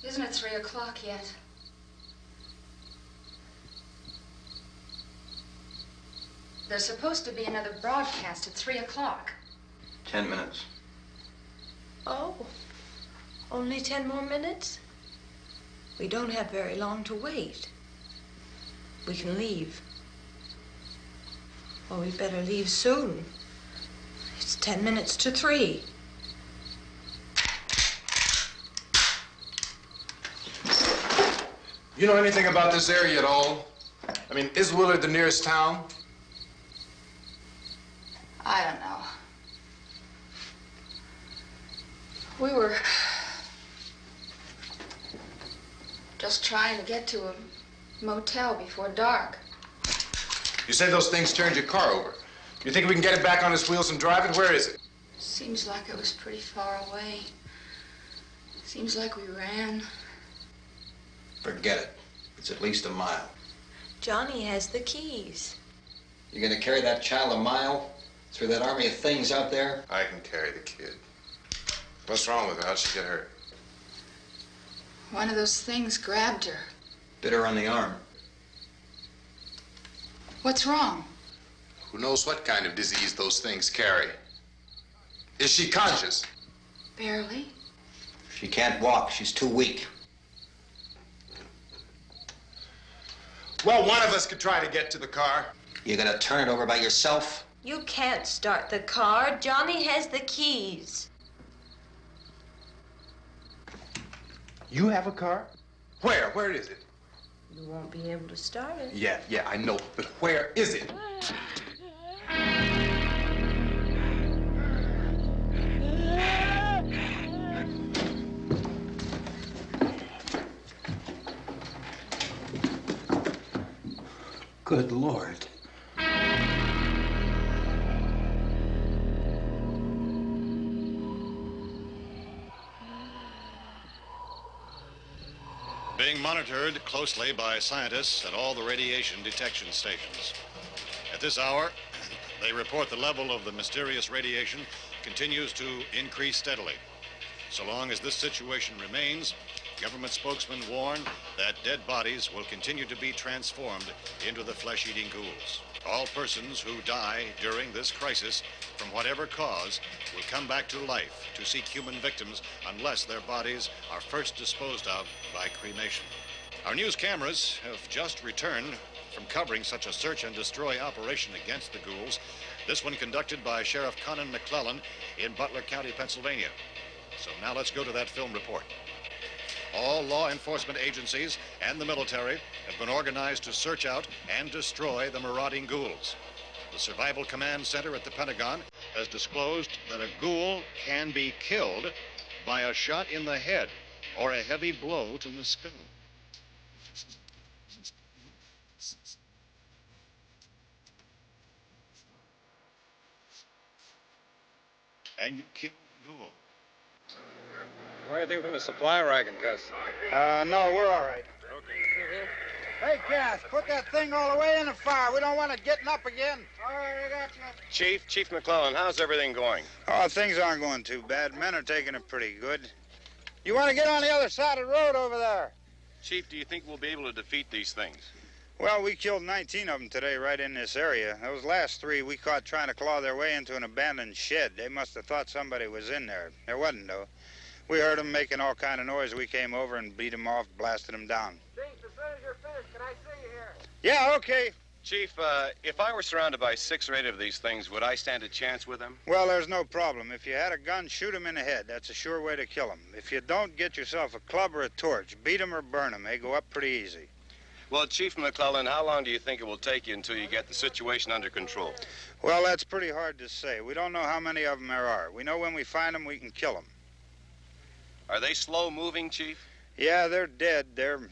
Isn't it 3 o'clock yet? There's supposed to be another broadcast at 3 o'clock. 10 minutes. Oh, only 10 more minutes? We don't have very long to wait. We can leave. Well, we'd better leave soon. It's 10 minutes to 3. You know anything about this area at all? I mean, is Willard the nearest town? I don't know. We were just trying to get to a motel before dark. You say those things turned your car over. You think we can get it back on its wheels and drive it? Where is it? Seems like it was pretty far away. Seems like we ran. Forget it. It's at least a mile. Johnny has the keys. You're gonna carry that child a mile through that army of things out there? I can carry the kid. What's wrong with her? How'd she get hurt? One of those things grabbed her. Bit her on the arm. What's wrong? Who knows what kind of disease those things carry? Is she conscious? Barely. She can't walk. She's too weak. Well, one of us could try to get to the car. You gonna turn it over by yourself? You can't start the car. Johnny has the keys. You have a car? Where? Where is it? You won't be able to start it. Yeah, I know. But where is it? Good Lord. Being monitored closely by scientists at all the radiation detection stations. At this hour, they report the level of the mysterious radiation continues to increase steadily. So long as this situation remains, government spokesmen warn that dead bodies will continue to be transformed into the flesh-eating ghouls. All persons who die during this crisis, from whatever cause, will come back to life to seek human victims unless their bodies are first disposed of by cremation. Our news cameras have just returned from covering such a search and destroy operation against the ghouls, this one conducted by Sheriff Conan McClellan in Butler County, Pennsylvania. So now let's go to that film report. All law enforcement agencies and the military have been organized to search out and destroy the marauding ghouls. The Survival Command Center at the Pentagon has disclosed that a ghoul can be killed by a shot in the head or a heavy blow to the skull. And you kill the ghoul. What do you think from the supply wagon, Gus? No, we're all right. Okay. Hey, Cass, put that thing all the way in the fire. We don't want it getting up again. All right, I got you. Chief McClellan, how's everything going? Oh, things aren't going too bad. Men are taking it pretty good. You want to get on the other side of the road over there? Chief, do you think we'll be able to defeat these things? Well, we killed 19 of them today right in this area. Those last 3 we caught trying to claw their way into an abandoned shed. They must have thought somebody was in there. There wasn't, though. We heard them making all kind of noise. We came over and beat them off, blasted them down. Chief, as soon as you're finished, can I see you here? Yeah, okay. Chief, if I were surrounded by 6 or 8 of these things, would I stand a chance with them? Well, there's no problem. If you had a gun, shoot them in the head. That's a sure way to kill them. If you don't, get yourself a club or a torch. Beat them or burn them. They go up pretty easy. Well, Chief McClellan, how long do you think it will take you until you get the situation under control? Well, that's pretty hard to say. We don't know how many of them there are. We know when we find them, we can kill them. Are they slow-moving, Chief? Yeah, they're dead. They're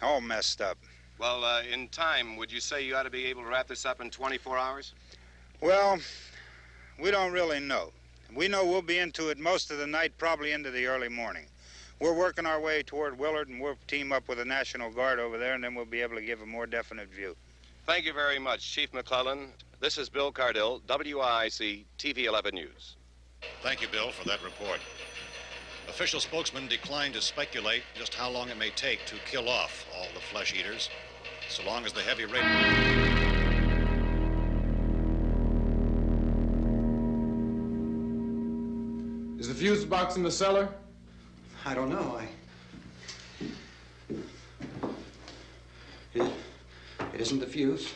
all messed up. Well, in time, would you say you ought to be able to wrap this up in 24 hours? Well, we don't really know. We know we'll be into it most of the night, probably into the early morning. We're working our way toward Willard, and we'll team up with the National Guard over there, and then we'll be able to give a more definite view. Thank you very much, Chief McClellan. This is Bill Cardill, WIC TV 11 News. Thank you, Bill, for that report. Official spokesman declined to speculate just how long it may take to kill off all the flesh eaters, so long as the heavy rain. Is the fuse fuse box in the cellar? I don't know. It isn't the fuse.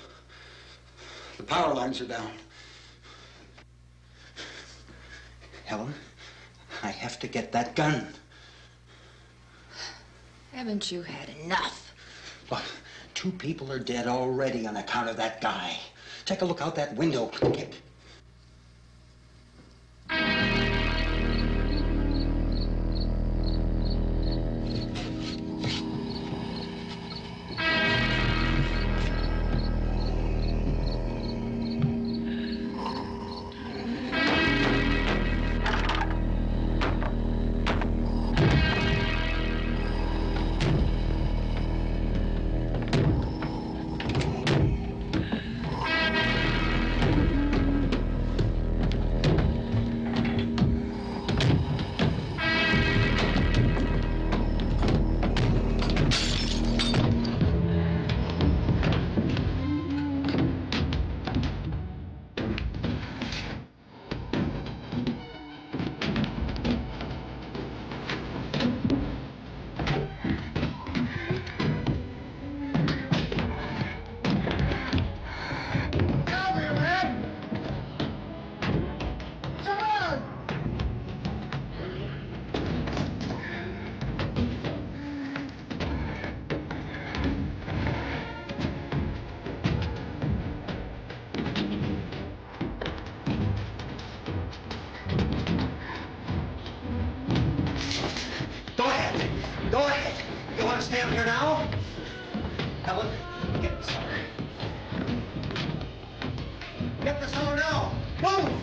The power lines are down. Helen, I have to get that gun. Haven't you had enough? Look, 2 people are dead already on account of that guy. Take a look out that window. Go ahead. You want to stay up here now? Helen, get the cellar. Get the cellar now. Move!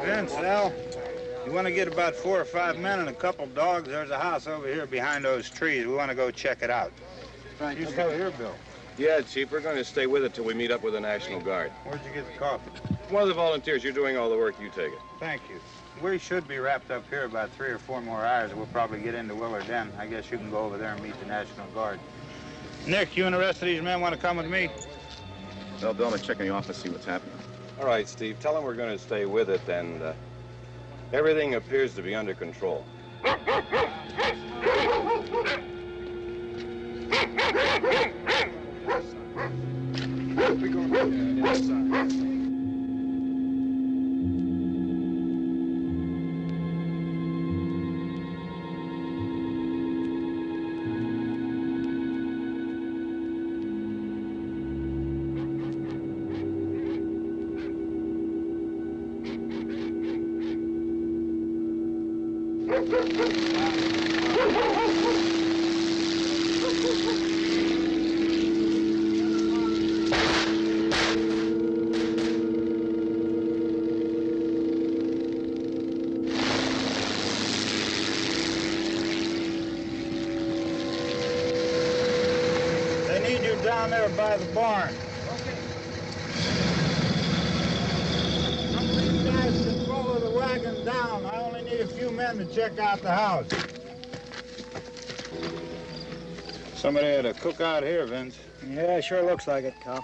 Vince, Al, you want to get about 4 or 5 men and a couple dogs? There's a house over here behind those trees. We want to go check it out. Right. You still here, Bill? Yeah, Chief, we're going to stay with it till we meet up with the National Guard. Where'd you get the coffee? One of the volunteers, you're doing all the work, you take it. Thank you. We should be wrapped up here about 3 or 4 more hours. We'll probably get into Willard then. I guess you can go over there and meet the National Guard. Nick, you and the rest of these men want to come with me? Well, Bill, I'm gonna check in the office, see what's happening. All right, Steve, tell them we're going to stay with it, and everything appears to be under control. They need you down there by the barn. Some of these guys can follow the wagon down. I only need a few men to check out the house. Somebody had a cookout here, Vince. Yeah, sure looks like it, Cal.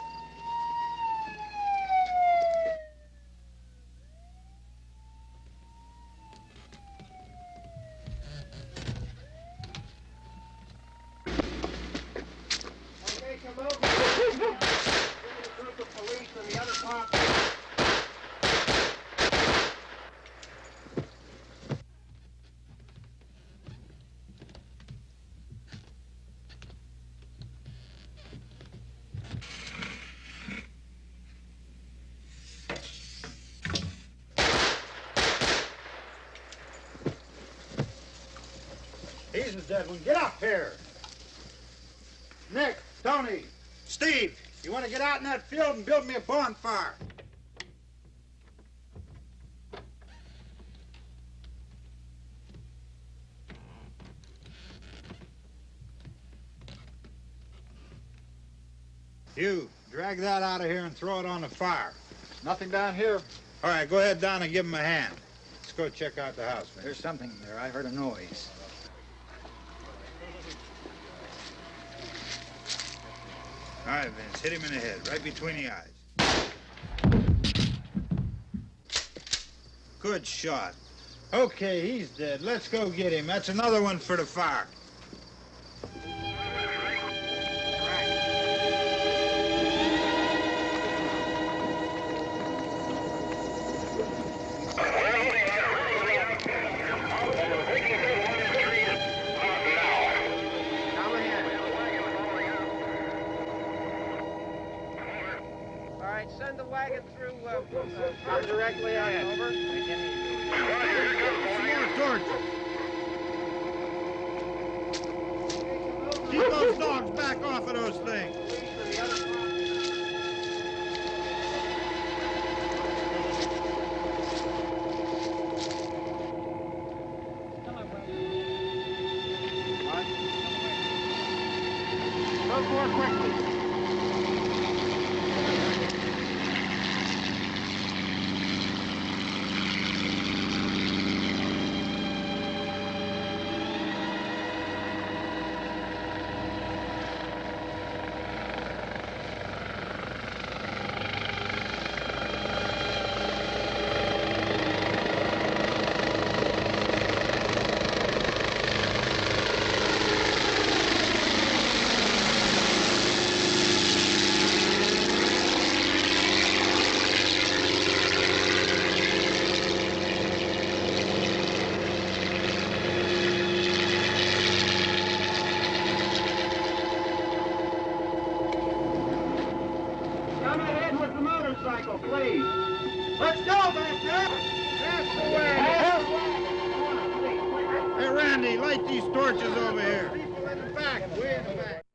Okay, come over. There's a group of police in the other park. He's the dead one. Get up here. Nick, Tony, Steve, you want to get out in that field and build me a bonfire? You, drag that out of here and throw it on the fire. Nothing down here. All right, go ahead down and give him a hand. Let's go check out the house, man. There's something there. I heard a noise. All right, Vince, hit him in the head, right between the eyes. Good shot. Okay, he's dead. Let's go get him. That's another one for the fire. All right, send the wagon through directly out. Over. More torches. Keep those dogs back off of those things. Move more quickly. Come ahead with the motorcycle, please. Let's go back there. That's the way. Hey, Randy, light these torches over here. People in the back, way in the back.